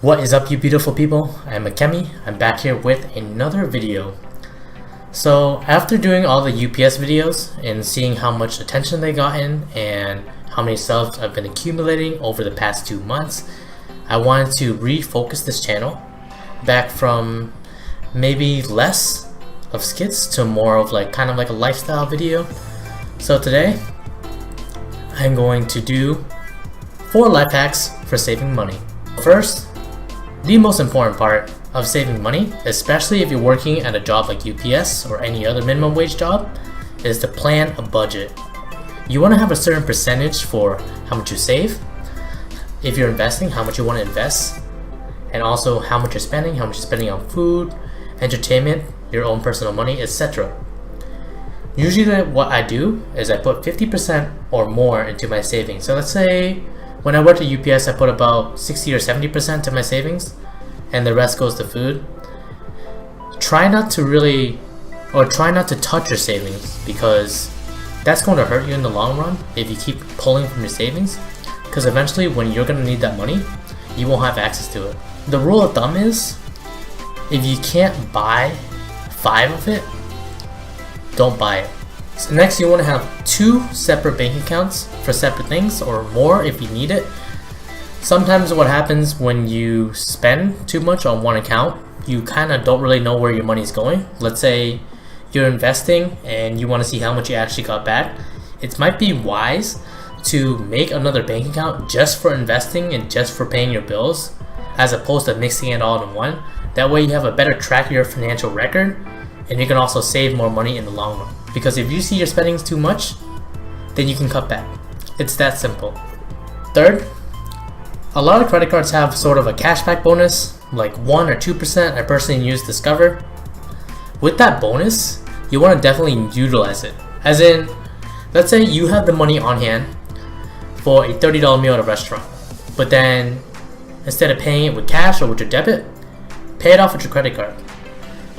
What is up, you beautiful people? I'm Akemi. I'm back here with another video. So after doing all the UPS videos and seeing how much attention they got in and how many subs I've been accumulating over the past 2 months, I wanted to refocus this channel back from maybe less of skits to more of kind of like a lifestyle video. So today I'm going to do 4 life hacks for saving money. First, the most important part of saving money, especially if you're working at a job like UPS or any other minimum wage job, is to plan a budget. You want to have a certain percentage for how much you save, if you're investing, how much you want to invest, and also how much you're spending on food, entertainment, your own personal money, etc. Usually what I do is I put 50% or more into my savings. So let's say when I worked at UPS, I put about 60 or 70% to my savings, and the rest goes to food. Try not to touch your savings, because that's going to hurt you in the long run if you keep pulling from your savings, because eventually when you're going to need that money, you won't have access to it. The rule of thumb is, if you can't buy 5 of it, don't buy it. So next, you want to have 2 separate bank accounts for separate things, or more if you need it. Sometimes what happens when you spend too much on one account, you kind of don't really know where your money is going. Let's say you're investing and you want to see how much you actually got back. It might be wise to make another bank account just for investing and just for paying your bills, as opposed to mixing it all in one. That way you have a better track of your financial record, and you can also save more money in the long run. Because if you see your spending too much, then you can cut back. It's that simple. Third, a lot of credit cards have sort of a cashback bonus, like 1 or 2%. I personally use Discover. With that bonus, you want to definitely utilize it. As in, let's say you have the money on hand for a $30 meal at a restaurant, but then instead of paying it with cash or with your debit, pay it off with your credit card.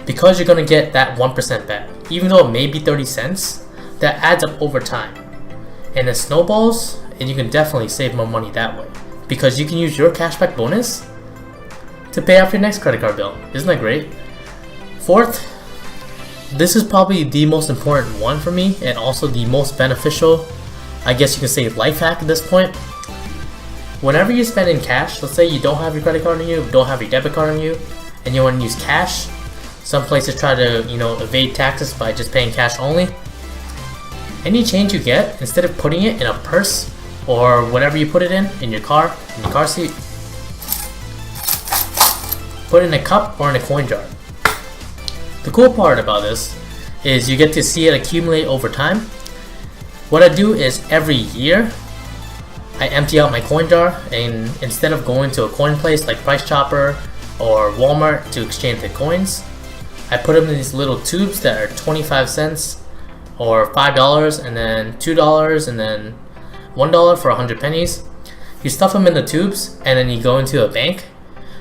Because you're going to get that 1% back. Even though it may be 30 cents, that adds up over time. And it snowballs, and you can definitely save more money that way. Because you can use your cashback bonus to pay off your next credit card bill. Isn't that great? Fourth, this is probably the most important one for me, and also the most beneficial, I guess you can say, life hack at this point. Whenever you spend in cash, let's say you don't have your credit card on you, don't have your debit card on you, and you want to use cash. Some places try to, evade taxes by just paying cash only. Any change you get, instead of putting it in a purse or whatever you put it in your car seat, put it in a cup or in a coin jar. The cool part about this is you get to see it accumulate over time. What I do is every year, I empty out my coin jar, and instead of going to a coin place like Price Chopper or Walmart to exchange the coins, I put them in these little tubes that are 25 cents or $5, and then $2, and then $1 for 100 pennies. You stuff them in the tubes, and then you go into a bank.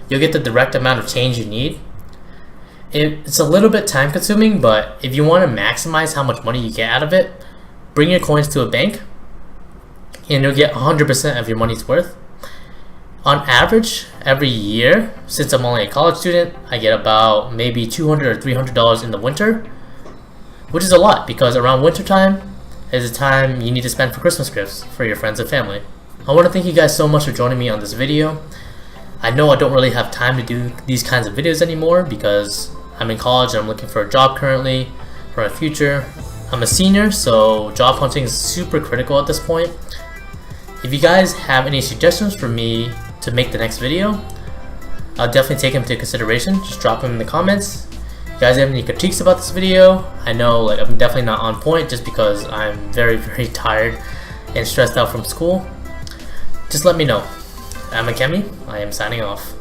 You'll get the direct amount of change you need. It's a little bit time consuming, but if you want to maximize how much money you get out of it, bring your coins to a bank, and you'll get 100% of your money's worth. On average, every year, since I'm only a college student, I get about maybe $200 or $300 in the winter, which is a lot, because around winter time is the time you need to spend for Christmas gifts for your friends and family. I want to thank you guys so much for joining me on this video. I know I don't really have time to do these kinds of videos anymore because I'm in college and I'm looking for a job currently for my future. I'm a senior, so job hunting is super critical at this point. If you guys have any suggestions for me to make the next video, I'll definitely take them into consideration. Just drop them in the comments. If you guys have any critiques about this video, I know I'm definitely not on point just because I'm very, very tired and stressed out from school. Just let me know. I'm Akemi. I am signing off.